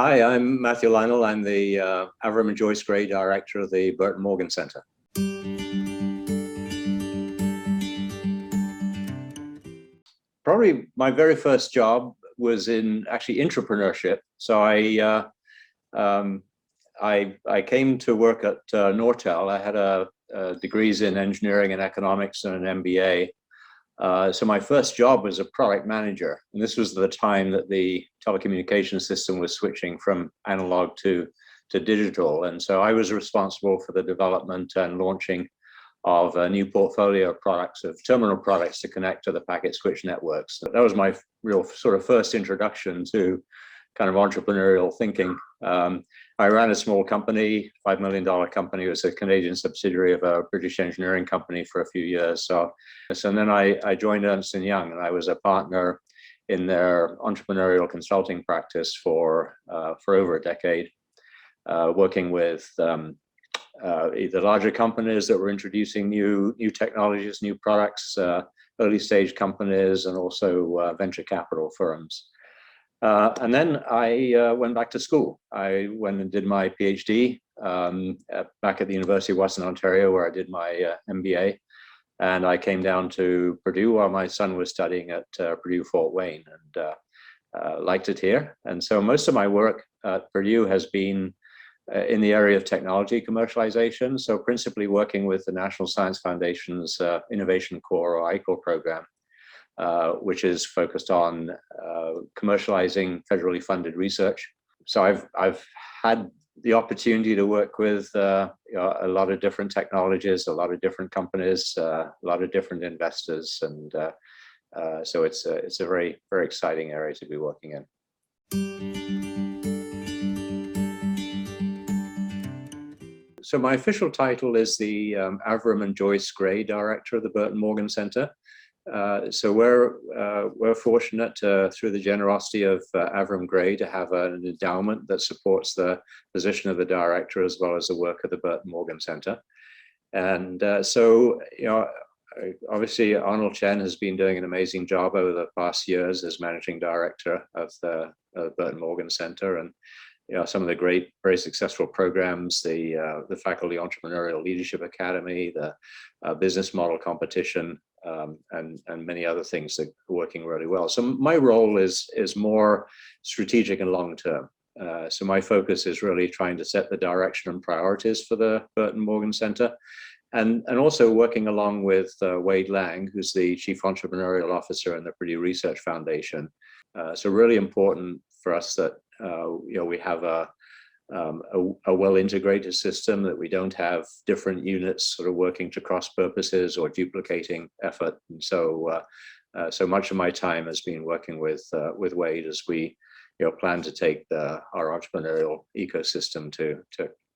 Hi, I'm Matthew Lynall. I'm the Avrum Joyce Gray Director of the Burton Morgan Center. Probably my very first job was in actually entrepreneurship. So I came to work at Nortel. I had degrees in engineering and economics and an MBA. So my first job was a product manager, and this was the time that the telecommunications system was switching from analog to digital. And so I was responsible for the development and launching of a new portfolio of products, of terminal products to connect to the packet switch networks. So that was my real sort of first introduction to kind of entrepreneurial thinking. I ran a small company, $5 million company. It was a Canadian subsidiary of a British engineering company for a few years. So then I joined Ernst & Young, and I was a partner in their entrepreneurial consulting practice for over a decade, working with either larger companies that were introducing new technologies, new products, early stage companies, and also venture capital firms. And then I went back to school. I went and did my PhD back at the University of Western Ontario, where I did my MBA. And I came down to Purdue while my son was studying at Purdue Fort Wayne, and liked it here. And so most of my work at Purdue has been in the area of technology commercialization. So principally working with the National Science Foundation's Innovation Corps, or ICOR program, which is focused on commercializing federally funded research. So I've had the opportunity to work with a lot of different technologies, a lot of different companies, a lot of different investors, and so it's a very, very exciting area to be working in. So my official title is the Avrum Joyce Gray Director of the Burton Morgan Center. So we're fortunate through the generosity of Avrum Gray to have an endowment that supports the position of the director as well as the work of the Burton Morgan Center. And so, obviously Arnold Chen has been doing an amazing job over the past years as managing director of the Burton Morgan Center, and some of the great, very successful programs, the Faculty Entrepreneurial Leadership Academy, the business model competition, and many other things that are working really well. So my role is more strategic and long-term. So my focus is really trying to set the direction and priorities for the Burton Morgan Center, and also working along with Wade Lang, who's the Chief Entrepreneurial Officer in the Purdue Research Foundation. So really important for us that we have a well-integrated system, that we don't have different units sort of working to cross purposes or duplicating effort. And so much of my time has been working with Wade as we plan to take our entrepreneurial ecosystem to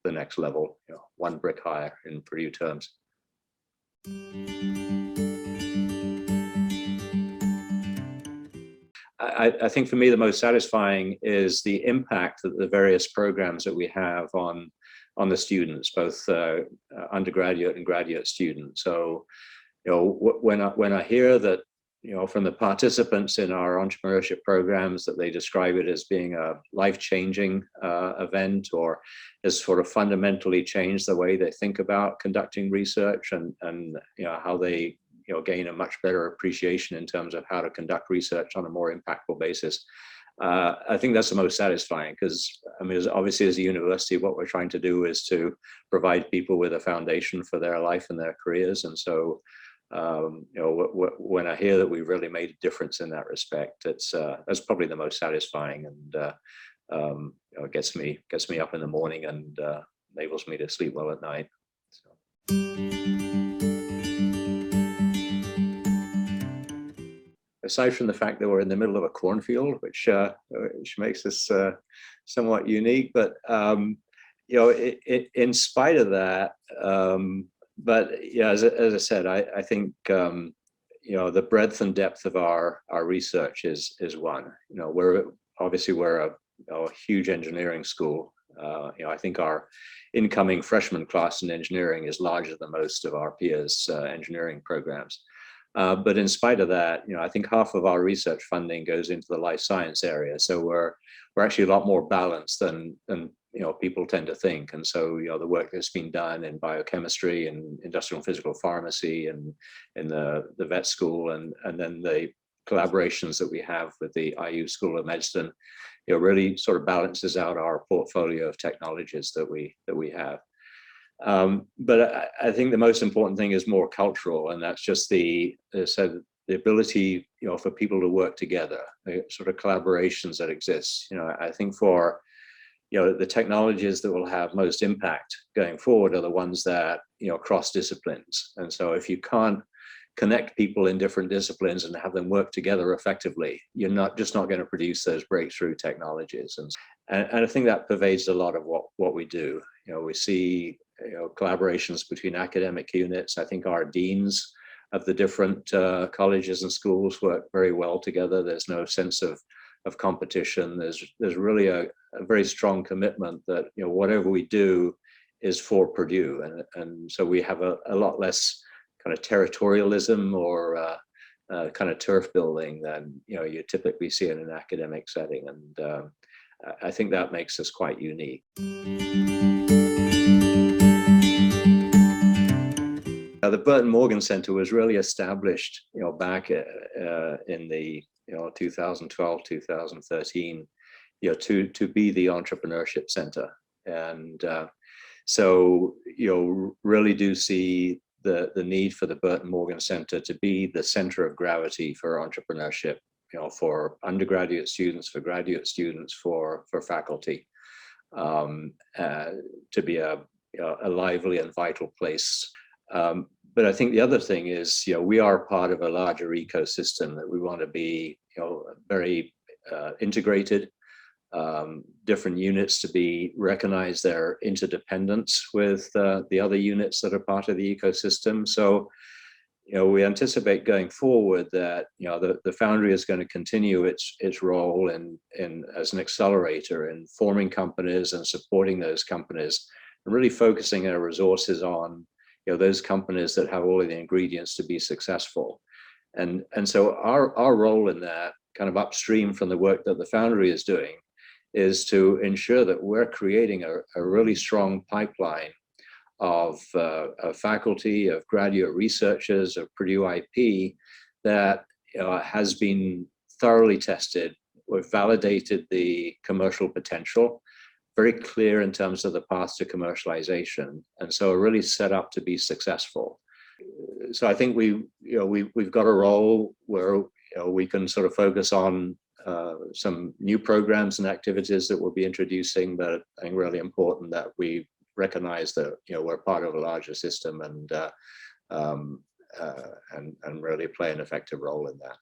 the next level, one brick higher in Purdue terms. I think for me, the most satisfying is the impact that the various programs that we have on the students, both undergraduate and graduate students. So, when I hear that, from the participants in our entrepreneurship programs, that they describe it as being a life-changing event, or has sort of fundamentally changed the way they think about conducting research, and how they gain a much better appreciation in terms of how to conduct research on a more impactful basis. I think that's the most satisfying, because obviously as a university, what we're trying to do is to provide people with a foundation for their life and their careers. And so, when I hear that we've really made a difference in that respect, that's probably the most satisfying, and it gets me up in the morning and enables me to sleep well at night. So. Aside from the fact that we're in the middle of a cornfield, which makes us somewhat unique, but in spite of that, as I said, I think the breadth and depth of our research is one. We're a huge engineering school. I think our incoming freshman class in engineering is larger than most of our peers' engineering programs. But in spite of that, I think half of our research funding goes into the life science area. So we're actually a lot more balanced than people tend to think. And so the work that's been done in biochemistry and industrial and physical pharmacy and in the vet school and then the collaborations that we have with the IU School of Medicine, really sort of balances out our portfolio of technologies that we have. But I think the most important thing is more cultural, and that's just the ability, for people to work together, the sort of collaborations that exist. I think for the technologies that will have most impact going forward are the ones that cross disciplines. And so if you can't connect people in different disciplines and have them work together effectively, you're not going to produce those breakthrough technologies. And I think that pervades a lot of what we do. We see collaborations between academic units. I think our deans of the different colleges and schools work very well together. There's no sense of competition. There's really a very strong commitment that whatever we do is for Purdue, and so we have a lot less kind of territorialism or kind of turf building than you typically see in an academic setting, and I think that makes us quite unique. The Burton Morgan Center was really established, back in the 2012, 2013, to be the entrepreneurship center, and so really do see the need for the Burton Morgan Center to be the center of gravity for entrepreneurship, for undergraduate students, for graduate students, for faculty, to be a lively and vital place. But I think the other thing is, we are part of a larger ecosystem that we want to be, very integrated, different units to be recognize their interdependence with the other units that are part of the ecosystem. So, we anticipate going forward that, the Foundry is going to continue its role in as an accelerator in forming companies and supporting those companies, and really focusing our resources on those companies that have all of the ingredients to be successful. And so our role in that, kind of upstream from the work that the Foundry is doing, is to ensure that we're creating a really strong pipeline of faculty, of graduate researchers, of Purdue IP that has been thoroughly tested. We've validated the commercial potential, very clear in terms of the path to commercialization, and so are really set up to be successful. So I think we've got a role where we can sort of focus on some new programs and activities that we'll be introducing, but I think really important that we recognize that we're part of a larger system and really play an effective role in that.